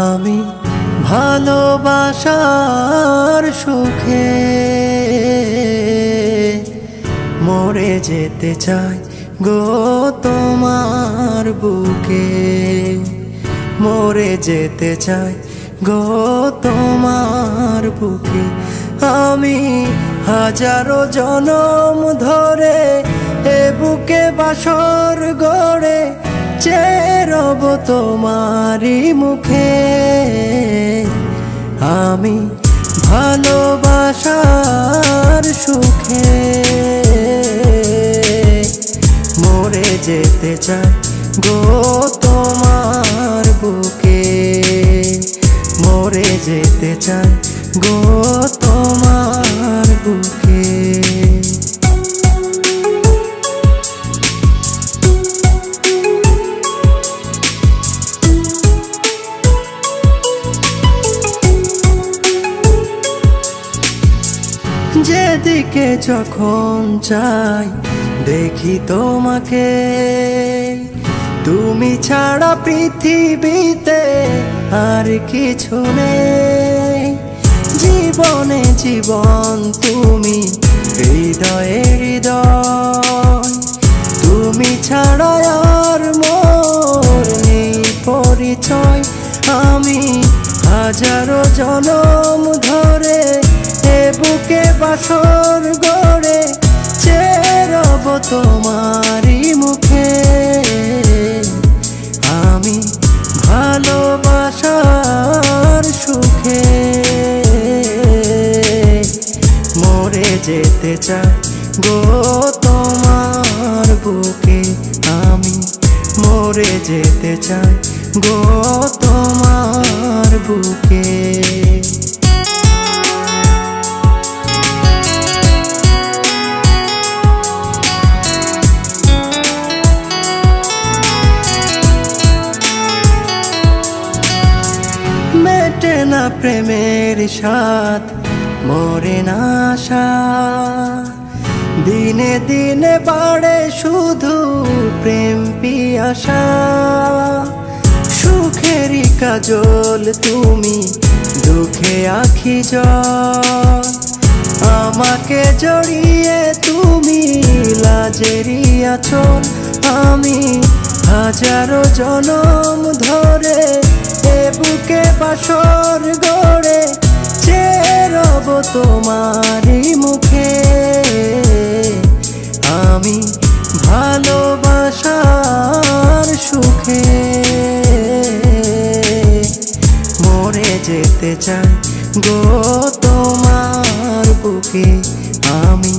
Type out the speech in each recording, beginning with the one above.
আমি ভালোবাসার সুখে মরে যেতে চাই গো তোমার বুকে, মরে যেতে চাই গো তোমার বুকে। আমি হাজারো জনম ধরে এ বুকে বাসর গড়ে চেয়ে রব তোমারি মুখে। আমি ভালোবাসার সুখে মরে যেতে চাই গো তোমার বুকে, মরে যেতে চাই গো তোমার বুকে। যেদিকে যখন চাই দেখি তোমাকে, তুমি ছাড়া পৃথিবীতে আর কিছু নেই। জীবনে জীবন তুমি, হৃদয়ে হৃদয়, তুমি ছাড়া আর মোর নেই পরিচয়। আমি হাজারো জনম ধরে এ বুকে বাসর গড়ে চেয়ে রব তোমারি মুখে। আমি ভালোবাসার সুখে মরে যেতে চাই গো তোমার বুকে। আমি মরে যেতে চাই গো তোমার বুকে। মেটে না প্রেমের স্বাদ, মরে না আশা, দিনে দিনে বাড়ে শুধু প্রেম পিয়াসা। সুখেরই কাজল তুমি, দুঃখে আখি জল, আমাকে জড়িয়ে তুমি লাজেরই আঁচল। আমি হাজারো জনম ধরে এ বুকে বাসর গড়ে চেয়ে রব তোমারি মুখে। আমি ভালোবাসার সুখে মরে যেতে চাই গো তোমার বুকে। আমি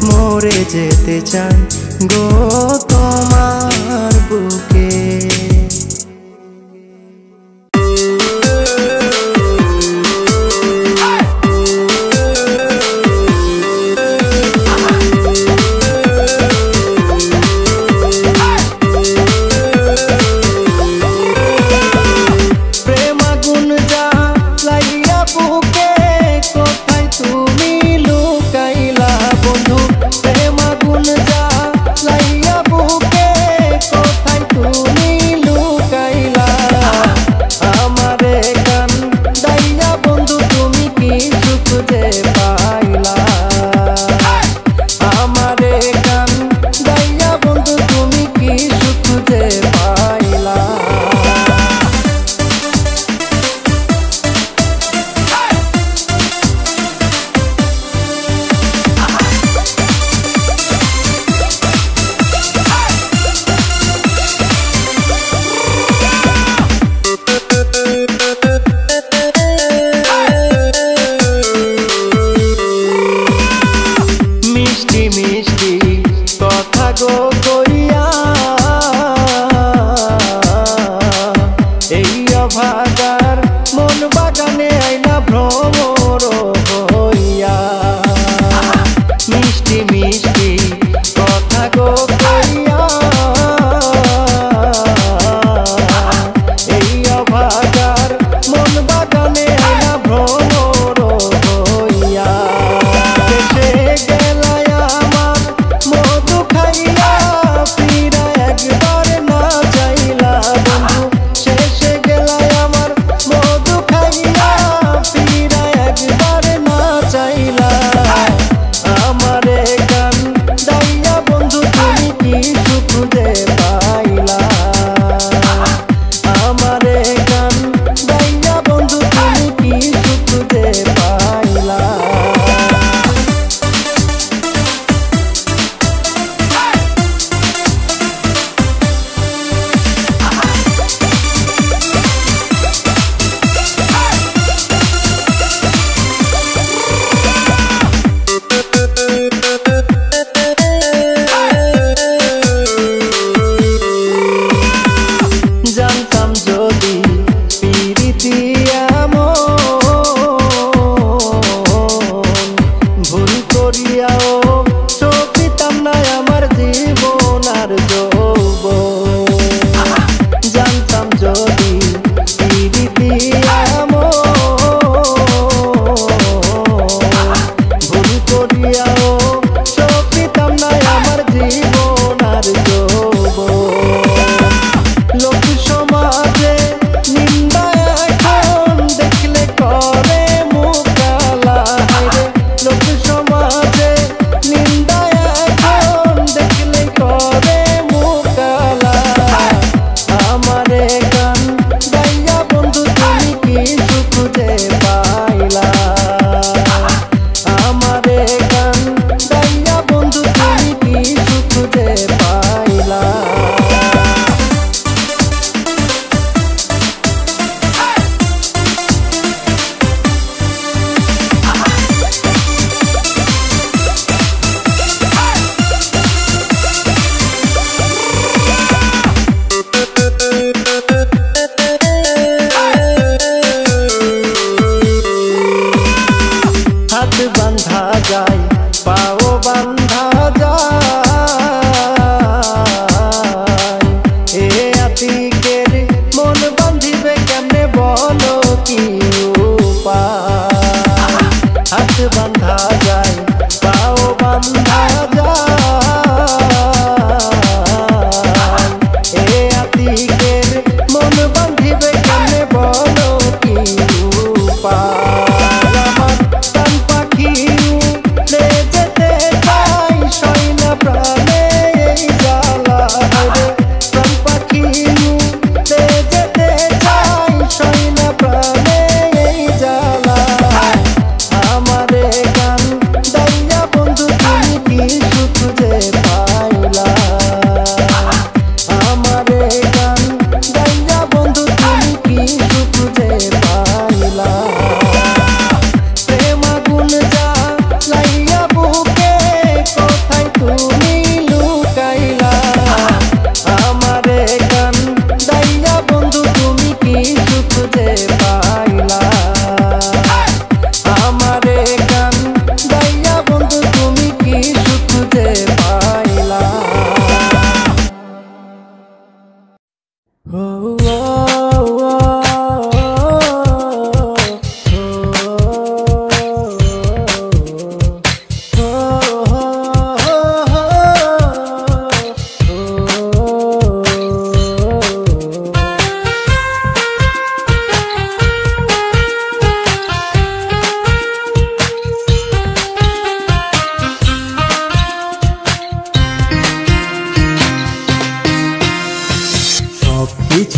মরে যেতে চাই গো তোমার বুকে। প্রেম আগুন জ্বালাইয়া বুকে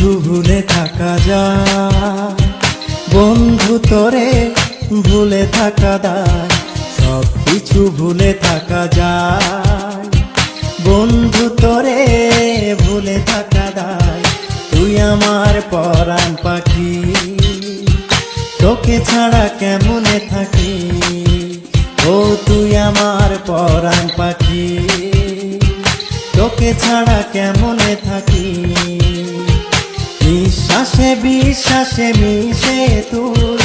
কিছু ভুলে থাকা যায়, বন্ধু তোরে ভুলে থাকা দায়, সব কিছু ভুলে থাকা যায়, বন্ধু তোরে ভুলে থাকা দায়। তুই আমার পরাণ পাখি, তোকে ছাড়া কেমনে থাকি, ও তুই আমার পরাণ পাখি, তোকে ছাড়া কেমনে থাকি। নিঃশ্বাসে বিশ্বাসে মিশে তুই,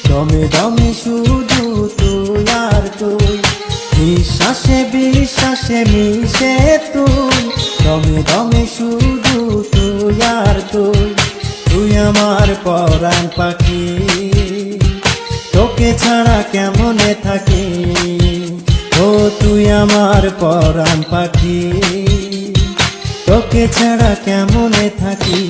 দমে দমে শুধু তুই আর তুই। নিঃশ্বাসে বিশ্বাসে মিশে তুই, দমে দমে শুধু তুই আর তুই। তুই আমার পরাণ পাখি, তোকে ছাড়া কেমনে থাকি, ও তুই আমার পরাণ পাখি, তোকে ছাড়া কেমনে থাকি।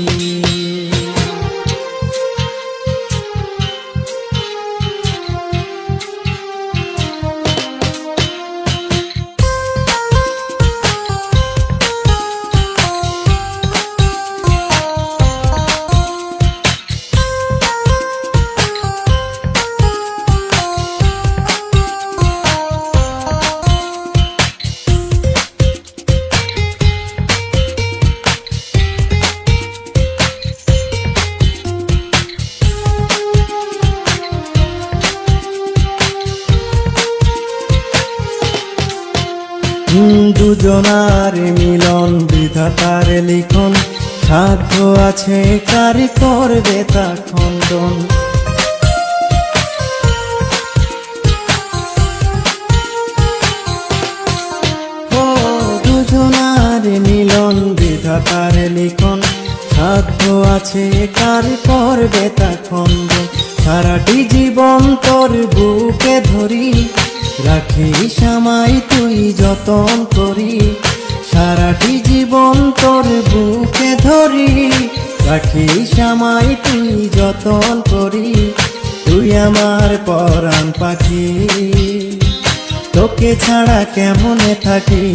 দুজনার মিলন বিধাতার লিখন, সাধ্য আছে কারি করবে তা খণ্ডন। ও দুজনার মিলন বিধাতার লিখন, সাধ্য আছে কারি করবে তা খণ্ডন। সারাটি জীবন তোর বুকে ধরি, রাখিস আমায় তুই যতন করি। সারাটি জীবন তোর বুকে ধরি, রাখিস আমায় তুই যতন করি। তুই আমার পরাণ পাখি, তোকে ছাড়া কেমনে থাকি,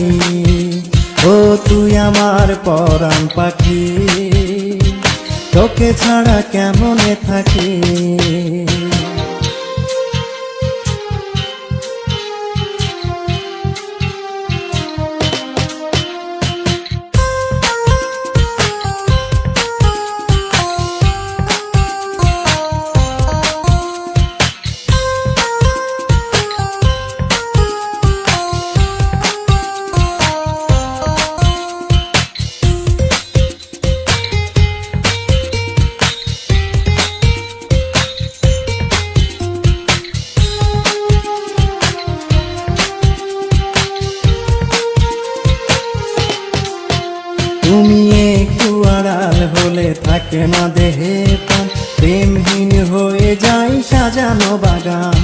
ও তুই আমার পরাণ পাখি, তোকে ছাড়া কেমনে থাকি। তুমি একটু আড়াল হলে থাকে না দেহে প্রাণ, প্রেমহীন হয়ে যায় সাজানো বাগান।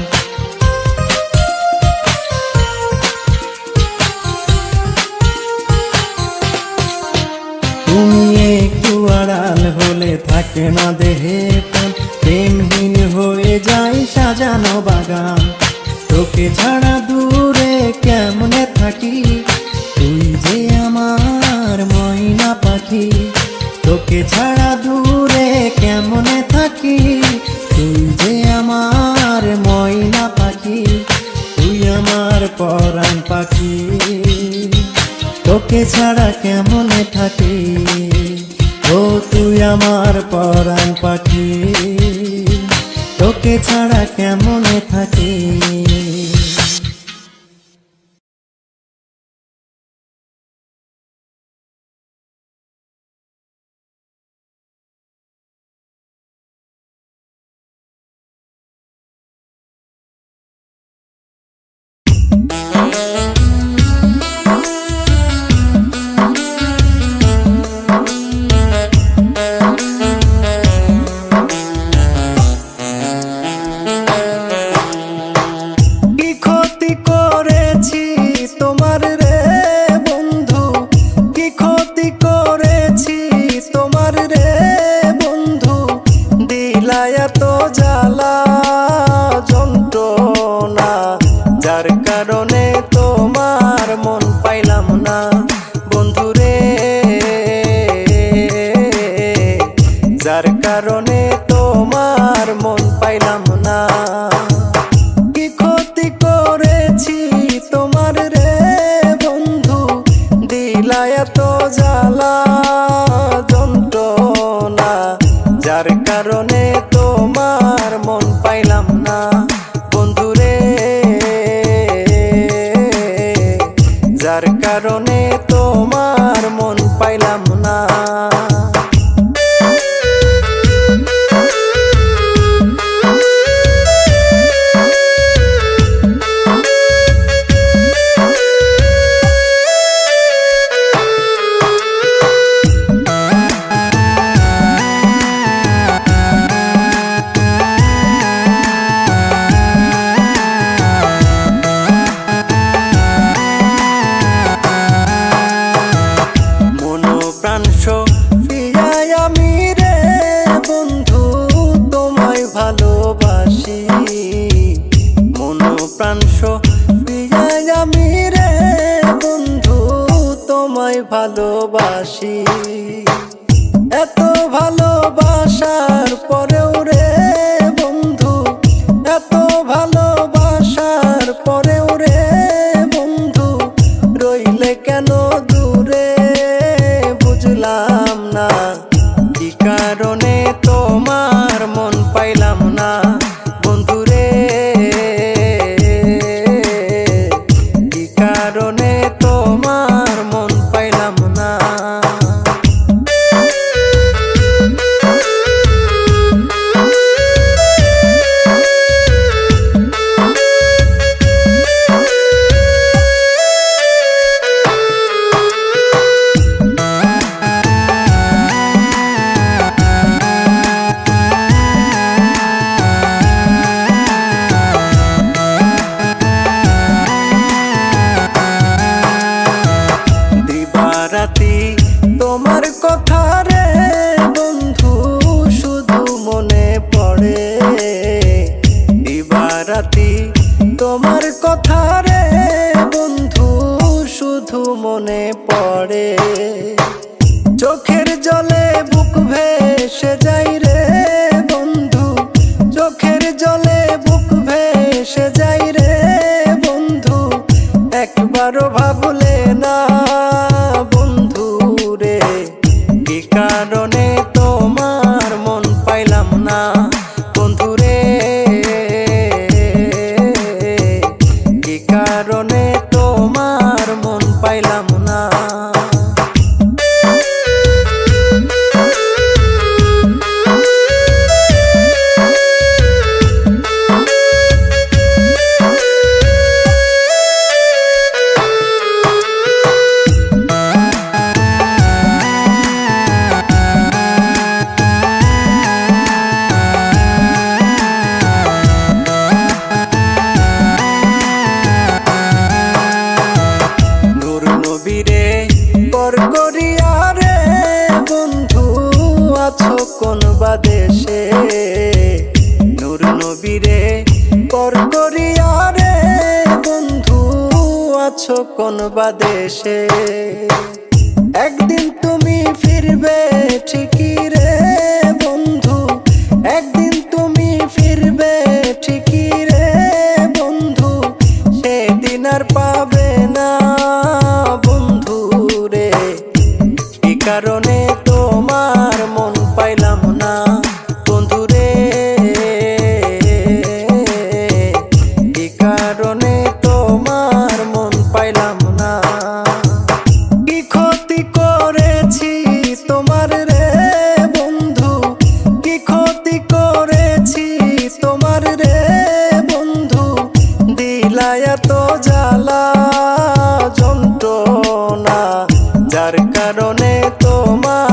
তুমি একটু আড়াল হলে থাকে না দেহে প্রাণ, প্রেমহীন হয়ে যায় সাজানো বাগান। তোকে ছাড়া দূরে কেমনে থাকি, তুই যে আমার ময়না পাখি। তোকে ছাড়া দূরে কেমনে থাকি, তুই যে আমার ময়না পাখি। তুই আমার পরাণ পাখি, তোকে ছাড়া কেমনে থাকি, ও তুই আমার পরাণ পাখি, তোকে ছাড়া কেমনে থাকি। দিলায় তো জ্বালা যন্ত্রণা, যার কারণে তোমার মন পাইলাম না বন্ধুরে, যার কারণে তোমার মন পাইলাম না। আমি রে বন্ধু তোমায় ভালোবাসি, মন প্রাণ সপিয়ায় আমি রে বন্ধু তোমায় ভালোবাসি। এত ভালোবাসার পরেও রে বন্ধু, এত ভালোবাসার পরেও রে বন্ধু রইলে কেন দূরে, বুঝলাম না কি কারণে তোমার মন পাইলাম না বন্ধুরে, কি কারণে তোমার মন পাইলাম না। তোমার কথা রে বন্ধু শুধু মনে পড়ে, দিবারাতি তোমার কথা রে বন্ধু শুধু মনে পড়ে, চোখের জলে বুক ভেসে যাই রে বন্ধু, চোখের জলে বুক ভেসে যাই রে বন্ধু, একবারও ভাবলে না কারণে তোমার মন পাইলাম না বন্ধুরে, কি কারণে তোমার মন পাইলাম না। আছো কোন বা দেশে নূর নবীরে পর করিয়া রে বন্ধু, আছো কোন বা দেশে, একদিন তুমি ফিরবে ঠিকই রে বন্ধু, একদিন তুমি ফিরবে ঠিকই রে বন্ধু, সেদিন আর পাবে না বন্ধু রে, কি কারণে তোমার মন পাইলাম না বন্ধুরে, কি কারণে তোমার মন পাইলাম না। কি ক্ষতি করেছি তোমার রে বন্ধু, কি ক্ষতি করেছি তোমার রে বন্ধু, দিলায় তো জ্বালা যন্ত্রণা, যার কারণে তোমার